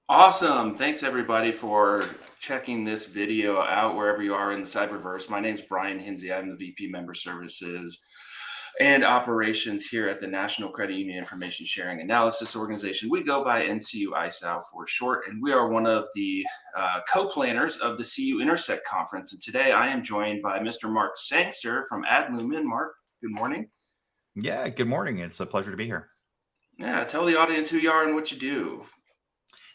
Awesome. Thanks everybody for checking this video out wherever you are in the cyberverse. My name's Brian Hinsey. I'm the VP Member Services and Operations here at the National Credit Union Information Sharing Analysis Organization. We go by NCU ISAL for short, and we are one of the co-planners of the CU Intersect conference. And today I am joined by Mr. Mark Sangster from Adlumin. Mark, good morning. Yeah, good morning. It's a pleasure to be here. Yeah, tell the audience who you are and what you do.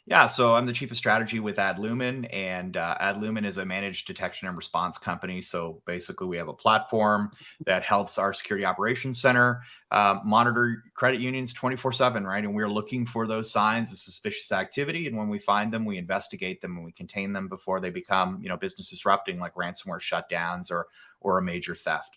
Yeah, so I'm the chief of strategy with Adlumin, and Adlumin is a managed detection and response company. So basically, we have a platform that helps our security operations center monitor credit unions 24/7, right? And we're looking for those signs of suspicious activity, and when we find them, we investigate them and we contain them before they become, business disrupting, like ransomware shutdowns or a major theft.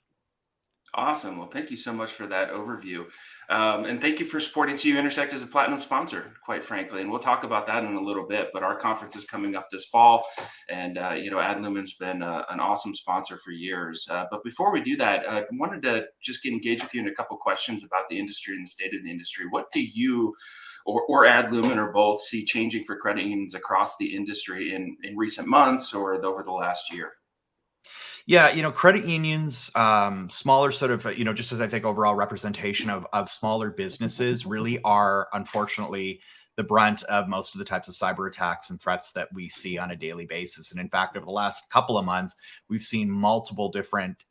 Awesome. Well, thank you so much for that overview. And thank you for supporting CU Intersect as a platinum sponsor, quite frankly. And we'll talk about that in a little bit. But our conference is coming up this fall. And, Adlumin's been an awesome sponsor for years. But before we do that, I wanted to just get engaged with you in a couple questions about the industry and the state of the industry. What do you or Adlumin or both see changing for credit unions across the industry in recent months or over the last year? Yeah, credit unions, smaller sort of, just as I think overall representation of smaller businesses really are unfortunately the brunt of most of the types of cyber attacks and threats that we see on a daily basis. And in fact, over the last couple of months, we've seen multiple different,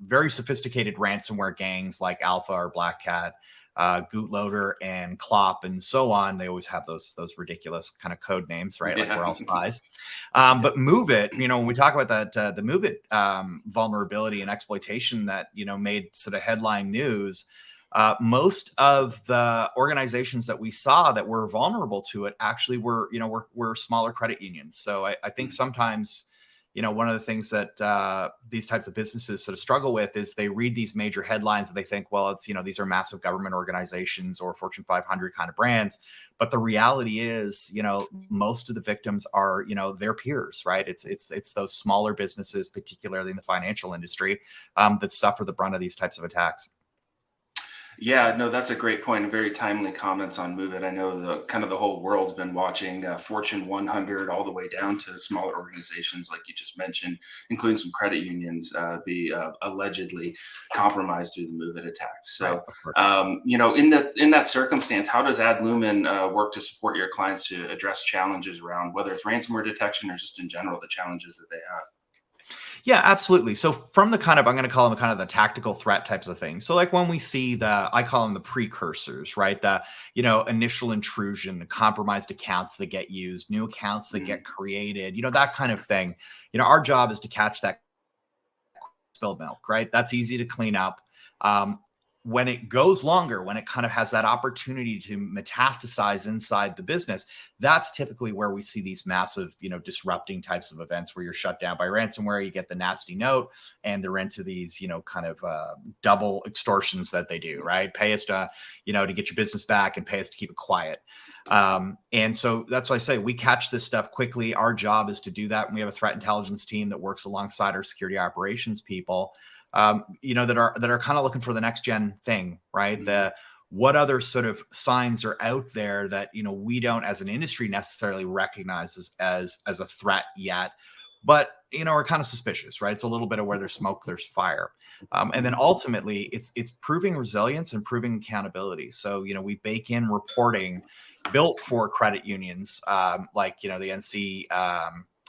very sophisticated ransomware gangs like Alpha or Black Cat, Bootloader and Clop and so on. They always have those ridiculous kind of code names, right? Like Yeah. we're all spies. But Move It, when we talk about that, the Move It vulnerability and exploitation that made sort of headline news. Most of the organizations that we saw that were vulnerable to it actually were smaller credit unions. So I think sometimes one of the things that these types of businesses sort of struggle with is they read these major headlines and they think, well, it's, these are massive government organizations or Fortune 500 kind of brands. But the reality is, most of the victims are, their peers, right? It's those smaller businesses, particularly in the financial industry, that suffer the brunt of these types of attacks. Yeah, no, that's a great point and very timely comments on Move It. I know the whole world's been watching Fortune 100 all the way down to smaller organizations, like you just mentioned, including some credit unions, be allegedly compromised through the Move It attacks. Right, So, of course. in that circumstance, how does Adlumin work to support your clients to address challenges around whether it's ransomware detection or just in general the challenges that they have? Yeah, absolutely. So from the kind of, I'm going to call them kind of the tactical threat types of things. So like when we see I call them the precursors, right? The, initial intrusion, the compromised accounts that get used, new accounts that Mhm. get created, that kind of thing. Our job is to catch that spilled milk, right? That's easy to clean up. When it goes longer, when it kind of has that opportunity to metastasize inside the business, that's typically where we see these massive, disrupting types of events where you're shut down by ransomware, you get the nasty note, and they're into these, kind of double extortions that they do, right? Pay us to get your business back and pay us to keep it quiet. And so that's why I say we catch this stuff quickly. Our job is to do that. And we have a threat intelligence team that works alongside our security operations people, that are kind of looking for the next gen thing, right? Mhm. What other sort of signs are out there that we don't as an industry necessarily recognize as a threat yet, but are kind of suspicious, right? It's a little bit of where there's smoke, there's fire. And then ultimately it's proving resilience and proving accountability. So we bake in reporting built for credit unions, like the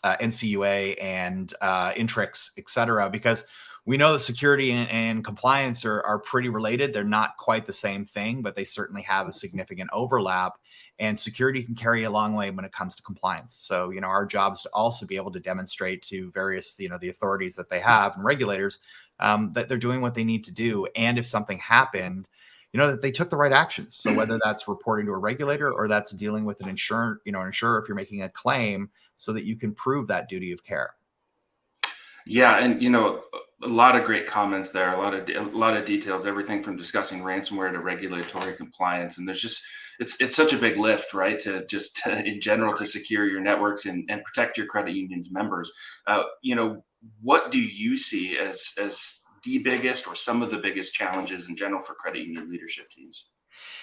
NCUA and Intrix, et cetera, because we know that security and compliance are pretty related. They're not quite the same thing, but they certainly have a significant overlap. And security can carry a long way when it comes to compliance. So, our job is to also be able to demonstrate to various, the authorities that they have and regulators that they're doing what they need to do. And if something happened, that they took the right actions. So whether that's reporting to a regulator or that's dealing with an insurer if you're making a claim so that you can prove that duty of care. Yeah, and a lot of great comments there, a lot of details, everything from discussing ransomware to regulatory compliance, and there's just it's such a big lift, right? To just in general to secure your networks and protect your credit union's members. What do you see as the biggest or some of the biggest challenges in general for credit union leadership teams?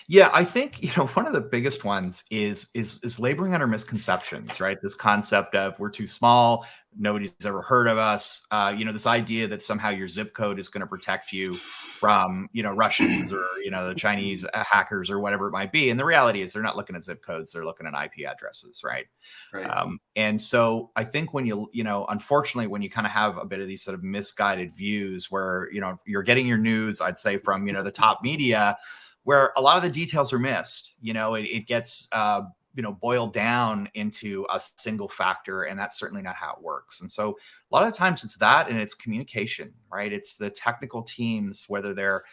Yeah, I think, one of the biggest ones is laboring under misconceptions, right? This concept of we're too small, nobody's ever heard of us. This idea that somehow your zip code is going to protect you from, Russians or, the Chinese hackers or whatever it might be. And the reality is they're not looking at zip codes, they're looking at IP addresses, right? Right. And so I think when unfortunately, when you kind of have a bit of these sort of misguided views where, you're getting your news, I'd say from, the top media, where a lot of the details are missed. It gets boiled down into a single factor, and that's certainly not how it works. And so a lot of times it's that, and it's communication, right? It's the technical teams, whether they're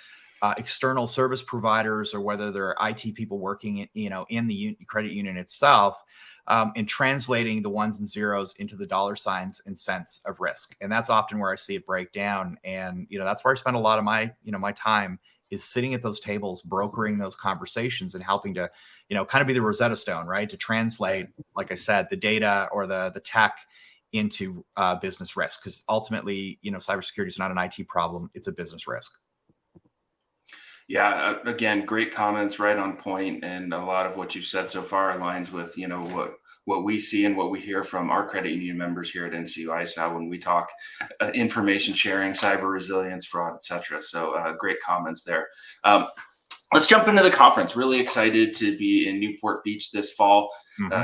external service providers or whether they're IT people working in the credit union itself, and translating the ones and zeros into the dollar signs and cents of risk. And that's often where I see it break down. And that's where I spend a lot of my my time, is sitting at those tables, brokering those conversations and helping to, kind of be the Rosetta Stone, right? To translate, like I said, the data or the tech into business risk. Because ultimately, cybersecurity is not an IT problem, it's a business risk. Yeah, again, great comments, right on point, and a lot of what you've said so far aligns with what we see and what we hear from our credit union members here at NCU ISA when we talk information sharing, cyber resilience, fraud, etc. So great comments there. Let's jump into the conference. Really excited to be in Newport Beach this fall.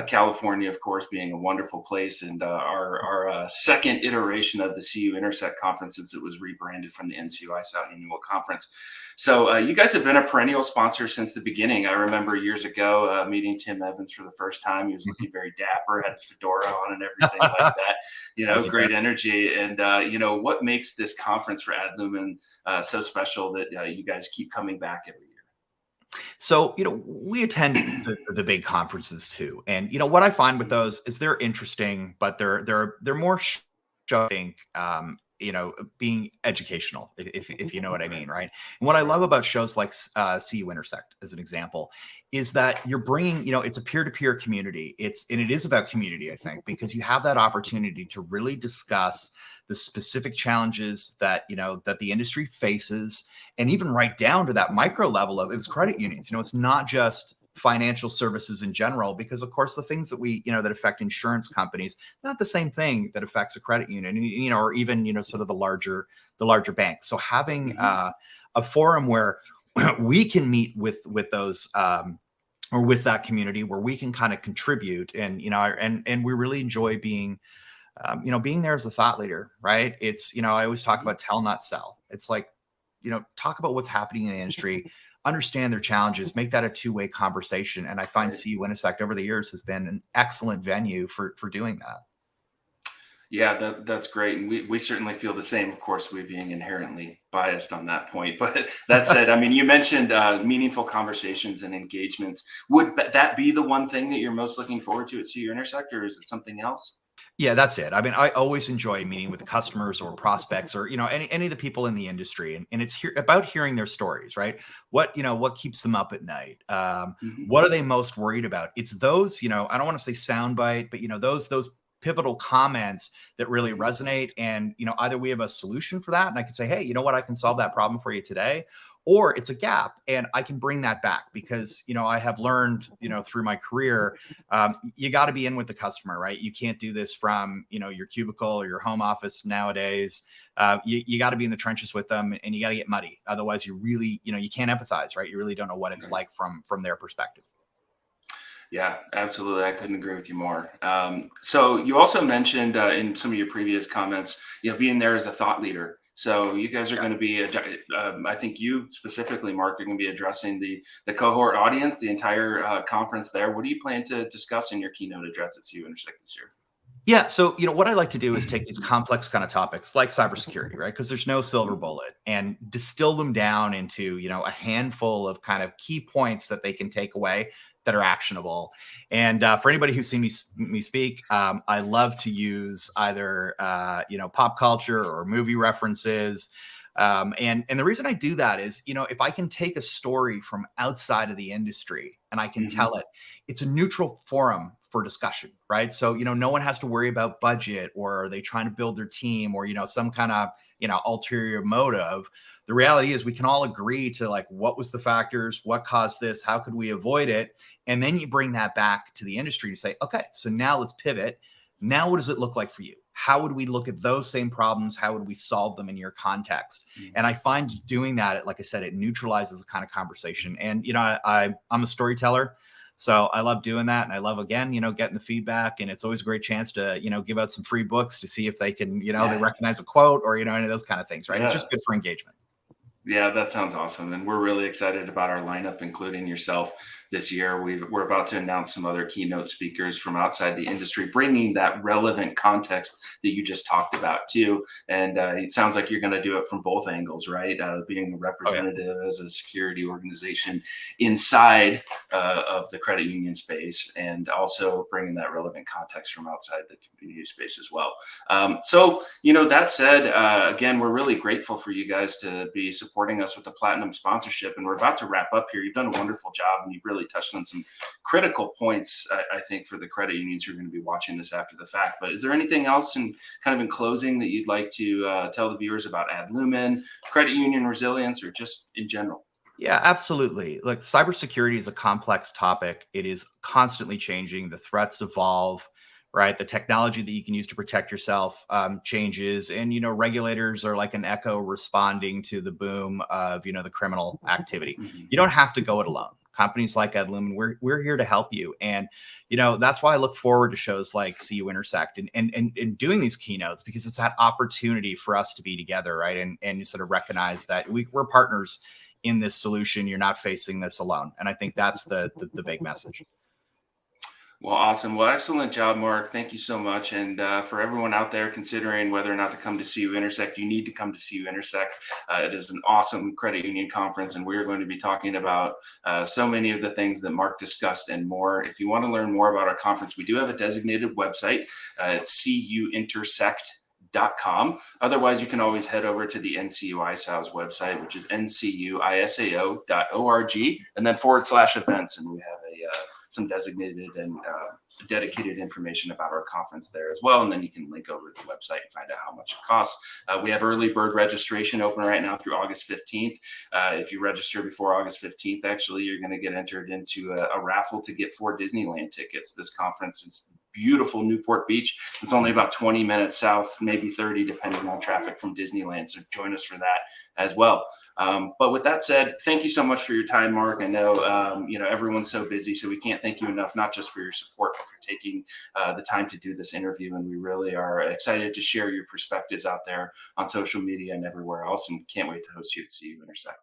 California, of course, being a wonderful place, and our second iteration of the CU Intersect conference since it was rebranded from the NCU ISA annual conference. So you guys have been a perennial sponsor since the beginning. I remember years ago meeting Tim Evans for the first time. He was looking very dapper, had his fedora on and everything like that. Great energy. And, what makes this conference for Adlumin so special that you guys keep coming back every year? So, we attend the big conferences too. And, what I find with those is they're interesting, but they're more showing, being educational, if you know what I mean, right? And what I love about shows like CU Intersect, as an example, is that you're bringing, it's a peer-to-peer community. And it is about community, I think, because you have that opportunity to really discuss the specific challenges that, that the industry faces, and even right down to that micro level of its credit unions. It's not just financial services in general, because of course the things that that affect insurance companies, not the same thing that affects a credit union, and or even sort of the larger banks. So having a forum where we can meet with those or with that community, where we can kind of contribute, and and we really enjoy being being there as a thought leader, right? It's I always talk about tell, not sell. It's like, talk about what's happening in the industry, understand their challenges, make that a two-way conversation. And I find CU Intersect over the years has been an excellent venue for doing that. Yeah, that's great. And we certainly feel the same, of course, we being inherently biased on that point. But that said, I mean, you mentioned meaningful conversations and engagements. Would that be the one thing that you're most looking forward to at CU Intersect, or is it something else? Yeah, that's it. I mean, I always enjoy meeting with customers or prospects or, any of the people in the industry. And it's about hearing their stories, right? What keeps them up at night? What are they most worried about? It's those, I don't want to say soundbite, but, those pivotal comments that really resonate. And, either we have a solution for that, and I can say, hey, you know what, I can solve that problem for you today. Or it's a gap, and I can bring that back because, I have learned, through my career, you got to be in with the customer, right? You can't do this from, your cubicle or your home office nowadays. You got to be in the trenches with them, and you got to get muddy. Otherwise, you really, you can't empathize, right? You really don't know what it's like from their perspective. Yeah, absolutely. I couldn't agree with you more. So you also mentioned in some of your previous comments, being there as a thought leader. So you guys are going to be, I think you specifically, Mark, are going to be addressing the cohort audience, the entire conference there. What do you plan to discuss in your keynote address at CU Intersect this year? Yeah. So, what I like to do is take these complex kind of topics like cybersecurity, right? Because there's no silver bullet, and distill them down into, a handful of kind of key points that they can take away that are actionable. And for anybody who's seen me speak, I love to use either, pop culture or movie references. And the reason I do that is, if I can take a story from outside of the industry and I can tell it, it's a neutral forum for discussion, right? So, no one has to worry about budget, or are they trying to build their team, or, some kind of, ulterior motive. The reality is we can all agree to like, what was the factors, what caused this, how could we avoid it? And then you bring that back to the industry to say, okay, so now let's pivot. Now, what does it look like for you? How would we look at those same problems? How would we solve them in your context? And I find doing that, like I said, it neutralizes the kind of conversation. And, I'm a storyteller. So I love doing that. And I love, again, getting the feedback. And it's always a great chance to, give out some free books to see if they can, they recognize a quote or, any of those kind of things, right? Yeah. It's just good for engagement. Yeah, that sounds awesome. And we're really excited about our lineup, including yourself this year. We're about to announce some other keynote speakers from outside the industry, bringing that relevant context that you just talked about too. And it sounds like you're going to do it from both angles, right? Being a representative as a security organization inside of the credit union space, and also bringing that relevant context from outside the community space as well. So, that said, again, we're really grateful for you guys to be supporting us with the Platinum sponsorship. And we're about to wrap up here. You've done a wonderful job, and you've really touched on some critical points, I think, for the credit unions who are going to be watching this after the fact. But is there anything else in closing that you'd like to tell the viewers about Adlumin, credit union resilience, or just in general? Yeah, absolutely. Look, cybersecurity is a complex topic. It is constantly changing. The threats evolve, right? The technology that you can use to protect yourself changes. And, regulators are like an echo responding to the boom of, the criminal activity. Mm-hmm. You don't have to go it alone. Companies like Adlumin, we're here to help you. And, that's why I look forward to shows like CU Intersect and doing these keynotes, because it's that opportunity for us to be together, right? And you sort of recognize that we're partners in this solution. You're not facing this alone. And I think that's the big message. Well, awesome. Well, excellent job, Mark. Thank you so much. And for everyone out there considering whether or not to come to CU Intersect, you need to come to CU Intersect. It is an awesome credit union conference, and we're going to be talking about so many of the things that Mark discussed and more. If you want to learn more about our conference, we do have a designated website. It's cuintersect.com. Otherwise, you can always head over to the NCU ISAO's website, which is ncuisao.org, and then /events. And we have some designated and dedicated information about our conference there as well. And then you can link over to the website and find out how much it costs. We have early bird registration open right now through August 15th. If you register before August 15th, actually, you're going to get entered into a raffle to get 4 Disneyland tickets. This conference is beautiful Newport Beach. It's only about 20 minutes south, maybe 30, depending on traffic from Disneyland. So join us for that as well. But with that said, thank you so much for your time, Mark. I know, everyone's so busy, so we can't thank you enough, not just for your support, but for taking the time to do this interview. And we really are excited to share your perspectives out there on social media and everywhere else, and can't wait to host you at CU Intersect.